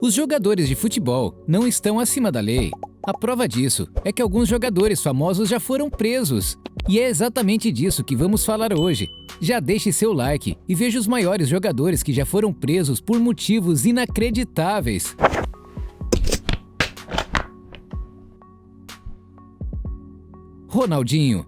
Os jogadores de futebol não estão acima da lei. A prova disso é que alguns jogadores famosos já foram presos. E é exatamente disso que vamos falar hoje. Já deixe seu like e veja os maiores jogadores que já foram presos por motivos inacreditáveis. Ronaldinho.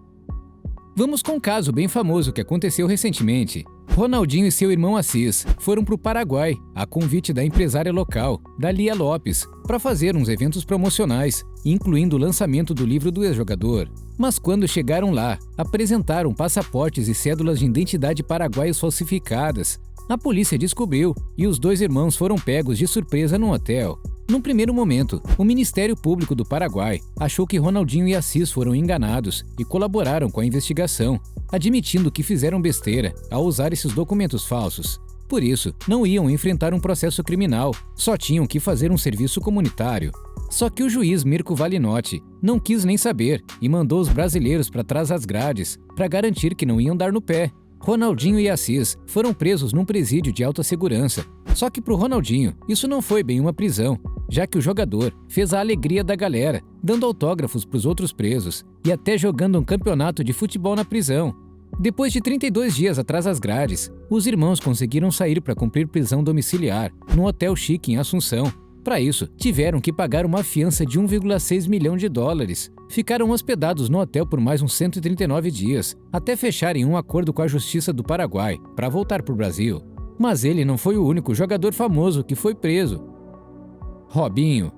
Vamos com um caso bem famoso que aconteceu recentemente. Ronaldinho e seu irmão Assis foram para o Paraguai, a convite da empresária local, Dalia Lopes, para fazer uns eventos promocionais, incluindo o lançamento do livro do ex-jogador. Mas quando chegaram lá, apresentaram passaportes e cédulas de identidade paraguaios falsificadas. A polícia descobriu e os dois irmãos foram pegos de surpresa num hotel. Num primeiro momento, o Ministério Público do Paraguai achou que Ronaldinho e Assis foram enganados e colaboraram com a investigação, admitindo que fizeram besteira ao usar esses documentos falsos. Por isso, não iam enfrentar um processo criminal, só tinham que fazer um serviço comunitário. Só que o juiz Mirko Valinotti não quis nem saber e mandou os brasileiros para trás das grades para garantir que não iam dar no pé. Ronaldinho e Assis foram presos num presídio de alta segurança. Só que para o Ronaldinho, isso não foi bem uma prisão, já que o jogador fez a alegria da galera, dando autógrafos para os outros presos e até jogando um campeonato de futebol na prisão. Depois de 32 dias atrás das grades, os irmãos conseguiram sair para cumprir prisão domiciliar num hotel chique em Assunção. Para isso, tiveram que pagar uma fiança de 1,6 milhão de dólares. Ficaram hospedados no hotel por mais uns 139 dias, até fecharem um acordo com a Justiça do Paraguai para voltar para o Brasil. Mas ele não foi o único jogador famoso que foi preso. Robinho.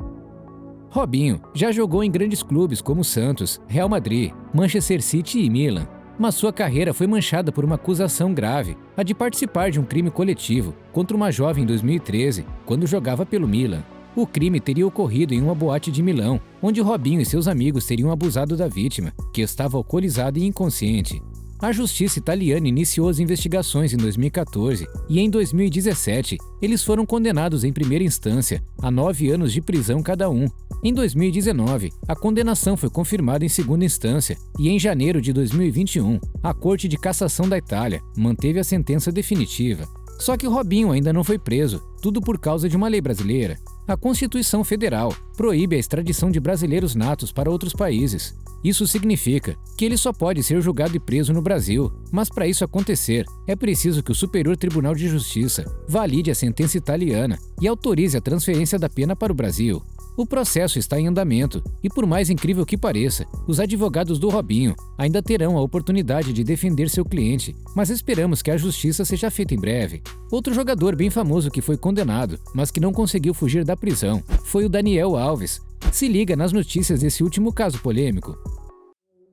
Robinho já jogou em grandes clubes como Santos, Real Madrid, Manchester City e Milan. Mas sua carreira foi manchada por uma acusação grave, a de participar de um crime coletivo contra uma jovem em 2013, quando jogava pelo Milan. O crime teria ocorrido em uma boate de Milão, onde Robinho e seus amigos teriam abusado da vítima, que estava alcoolizada e inconsciente. A justiça italiana iniciou as investigações em 2014 e em 2017 eles foram condenados em primeira instância a 9 anos de prisão cada um. Em 2019, a condenação foi confirmada em segunda instância e em janeiro de 2021, a Corte de Cassação da Itália manteve a sentença definitiva. Só que Robinho ainda não foi preso, tudo por causa de uma lei brasileira. A Constituição Federal proíbe a extradição de brasileiros natos para outros países. Isso significa que ele só pode ser julgado e preso no Brasil, mas para isso acontecer, é preciso que o Superior Tribunal de Justiça valide a sentença italiana e autorize a transferência da pena para o Brasil. O processo está em andamento e, por mais incrível que pareça, os advogados do Robinho ainda terão a oportunidade de defender seu cliente, mas esperamos que a justiça seja feita em breve. Outro jogador bem famoso que foi condenado, mas que não conseguiu fugir da prisão, foi o Daniel Alves. Se liga nas notícias desse último caso polêmico.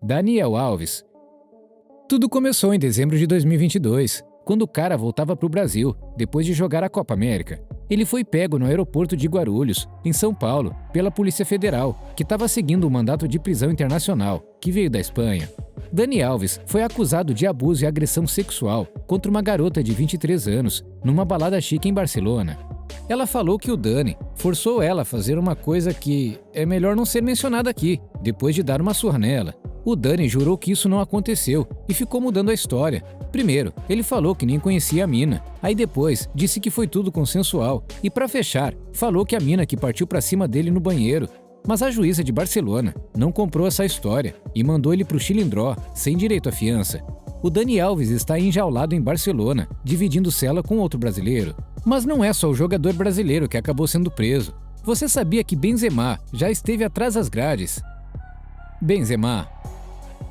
Daniel Alves. Tudo começou em dezembro de 2022, quando o cara voltava para o Brasil, depois de jogar a Copa América. Ele foi pego no aeroporto de Guarulhos, em São Paulo, pela Polícia Federal, que estava seguindo um mandato de prisão internacional, que veio da Espanha. Dani Alves foi acusado de abuso e agressão sexual contra uma garota de 23 anos, numa balada chique em Barcelona. Ela falou que o Dani forçou ela a fazer uma coisa que é melhor não ser mencionada aqui, depois de dar uma surra nela. O Dani jurou que isso não aconteceu e ficou mudando a história. Primeiro, ele falou que nem conhecia a mina. Aí depois, disse que foi tudo consensual. E para fechar, falou que a mina que partiu para cima dele no banheiro. Mas a juíza de Barcelona não comprou essa história e mandou ele pro Chilindró, sem direito à fiança. O Dani Alves está enjaulado em Barcelona, dividindo cela com outro brasileiro. Mas não é só o jogador brasileiro que acabou sendo preso. Você sabia que Benzema já esteve atrás das grades? Benzema.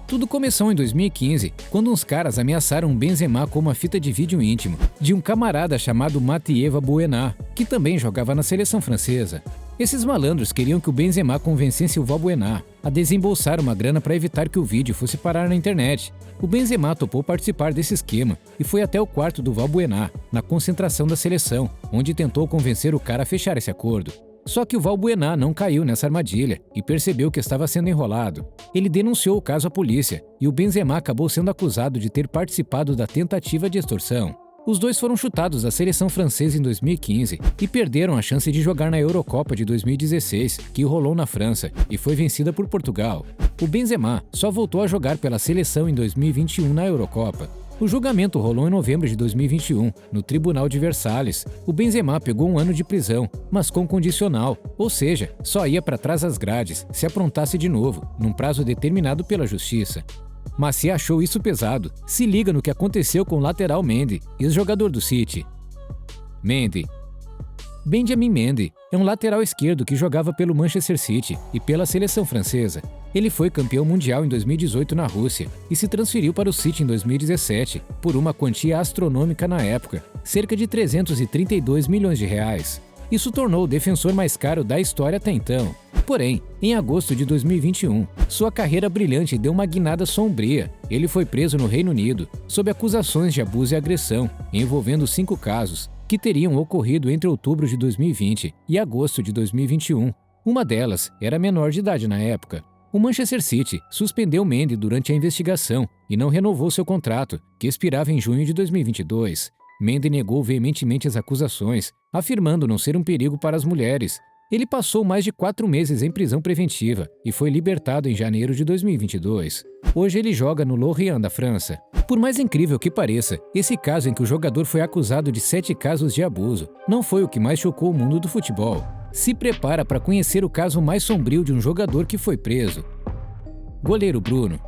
Tudo começou em 2015, quando uns caras ameaçaram Benzema com uma fita de vídeo íntimo de um camarada chamado Mathieu Valbuena, que também jogava na seleção francesa. Esses malandros queriam que o Benzema convencesse o Valbuena a desembolsar uma grana para evitar que o vídeo fosse parar na internet. O Benzema topou participar desse esquema e foi até o quarto do Valbuena, na concentração da seleção, onde tentou convencer o cara a fechar esse acordo. Só que o Valbuena não caiu nessa armadilha e percebeu que estava sendo enrolado. Ele denunciou o caso à polícia e o Benzema acabou sendo acusado de ter participado da tentativa de extorsão. Os dois foram chutados da seleção francesa em 2015 e perderam a chance de jogar na Eurocopa de 2016, que rolou na França e foi vencida por Portugal. O Benzema só voltou a jogar pela seleção em 2021 na Eurocopa. O julgamento rolou em novembro de 2021, no Tribunal de Versalhes. O Benzema pegou 1 ano de prisão, mas com condicional, ou seja, só ia para trás das grades se aprontasse de novo, num prazo determinado pela justiça. Mas se achou isso pesado, se liga no que aconteceu com o lateral Mendy, ex-jogador do City. Mendy. Benjamin Mendy é um lateral esquerdo que jogava pelo Manchester City e pela seleção francesa. Ele foi campeão mundial em 2018 na Rússia e se transferiu para o City em 2017, por uma quantia astronômica na época, cerca de 332 milhões de reais. Isso tornou o defensor mais caro da história até então. Porém, em agosto de 2021, sua carreira brilhante deu uma guinada sombria. Ele foi preso no Reino Unido, sob acusações de abuso e agressão, envolvendo 5 casos, que teriam ocorrido entre outubro de 2020 e agosto de 2021. Uma delas era menor de idade na época. O Manchester City suspendeu Mendy durante a investigação e não renovou seu contrato, que expirava em junho de 2022. Mendy negou veementemente as acusações, afirmando não ser um perigo para as mulheres. Ele passou mais de 4 meses em prisão preventiva e foi libertado em janeiro de 2022. Hoje ele joga no Lorient da França. Por mais incrível que pareça, esse caso em que o jogador foi acusado de 7 casos de abuso não foi o que mais chocou o mundo do futebol. Se prepara para conhecer o caso mais sombrio de um jogador que foi preso. Goleiro Bruno.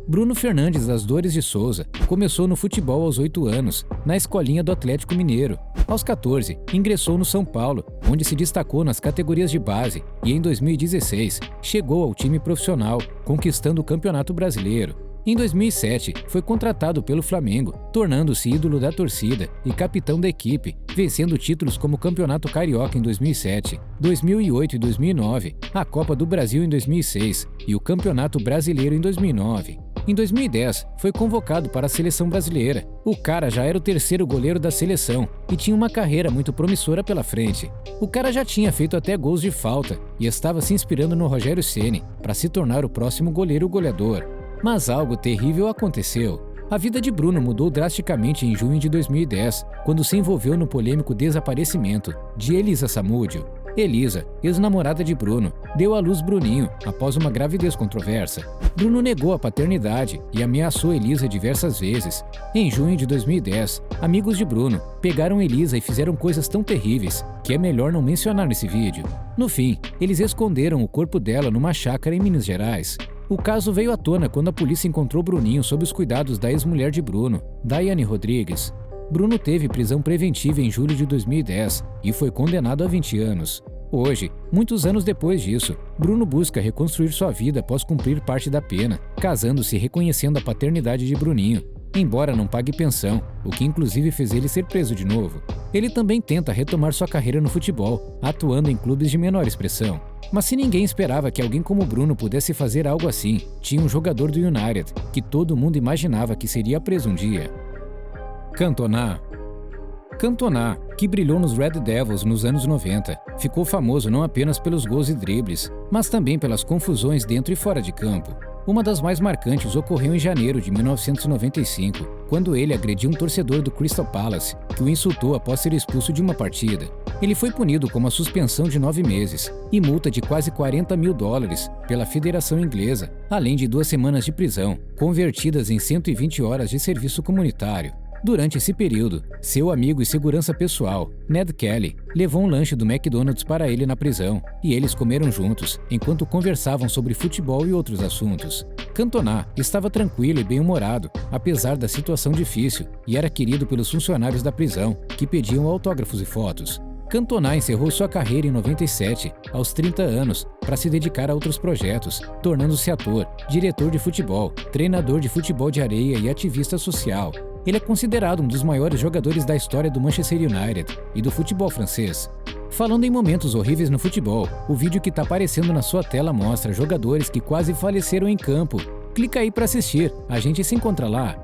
Bruno Fernandes das Dores de Souza começou no futebol aos 8 anos, na escolinha do Atlético Mineiro. Aos 14, ingressou no São Paulo, onde se destacou nas categorias de base e em 2016 chegou ao time profissional, conquistando o Campeonato Brasileiro. Em 2007, foi contratado pelo Flamengo, tornando-se ídolo da torcida e capitão da equipe, vencendo títulos como o Campeonato Carioca em 2007, 2008 e 2009, a Copa do Brasil em 2006 e o Campeonato Brasileiro em 2009. Em 2010, foi convocado para a seleção brasileira. O cara já era o 3º goleiro da seleção e tinha uma carreira muito promissora pela frente. O cara já tinha feito até gols de falta e estava se inspirando no Rogério Ceni para se tornar o próximo goleiro goleador. Mas algo terrível aconteceu. A vida de Bruno mudou drasticamente em junho de 2010, quando se envolveu no polêmico desaparecimento de Elisa Samúdio. Elisa, ex-namorada de Bruno, deu à luz Bruninho após uma gravidez controversa. Bruno negou a paternidade e ameaçou Elisa diversas vezes. Em junho de 2010, amigos de Bruno pegaram Elisa e fizeram coisas tão terríveis que é melhor não mencionar nesse vídeo. No fim, eles esconderam o corpo dela numa chácara em Minas Gerais. O caso veio à tona quando a polícia encontrou Bruninho sob os cuidados da ex-mulher de Bruno, Daiane Rodrigues. Bruno teve prisão preventiva em julho de 2010 e foi condenado a 20 anos. Hoje, muitos anos depois disso, Bruno busca reconstruir sua vida após cumprir parte da pena, casando-se e reconhecendo a paternidade de Bruninho, embora não pague pensão, o que inclusive fez ele ser preso de novo. Ele também tenta retomar sua carreira no futebol, atuando em clubes de menor expressão. Mas se ninguém esperava que alguém como Bruno pudesse fazer algo assim, tinha um jogador do United, que todo mundo imaginava que seria preso um dia. Cantona. Cantona, que brilhou nos Red Devils nos anos 90, ficou famoso não apenas pelos gols e dribles, mas também pelas confusões dentro e fora de campo. Uma das mais marcantes ocorreu em janeiro de 1995, quando ele agrediu um torcedor do Crystal Palace, que o insultou após ser expulso de uma partida. Ele foi punido com uma suspensão de 9 meses e multa de quase $40 mil pela Federação Inglesa, além de 2 semanas de prisão, convertidas em 120 horas de serviço comunitário. Durante esse período, seu amigo e segurança pessoal, Ned Kelly, levou um lanche do McDonald's para ele na prisão, e eles comeram juntos, enquanto conversavam sobre futebol e outros assuntos. Cantona estava tranquilo e bem-humorado, apesar da situação difícil, e era querido pelos funcionários da prisão, que pediam autógrafos e fotos. Cantona encerrou sua carreira em 97, aos 30 anos, para se dedicar a outros projetos, tornando-se ator, diretor de futebol, treinador de futebol de areia e ativista social. Ele é considerado um dos maiores jogadores da história do Manchester United e do futebol francês. Falando em momentos horríveis no futebol, o vídeo que está aparecendo na sua tela mostra jogadores que quase faleceram em campo. Clica aí para assistir, a gente se encontra lá.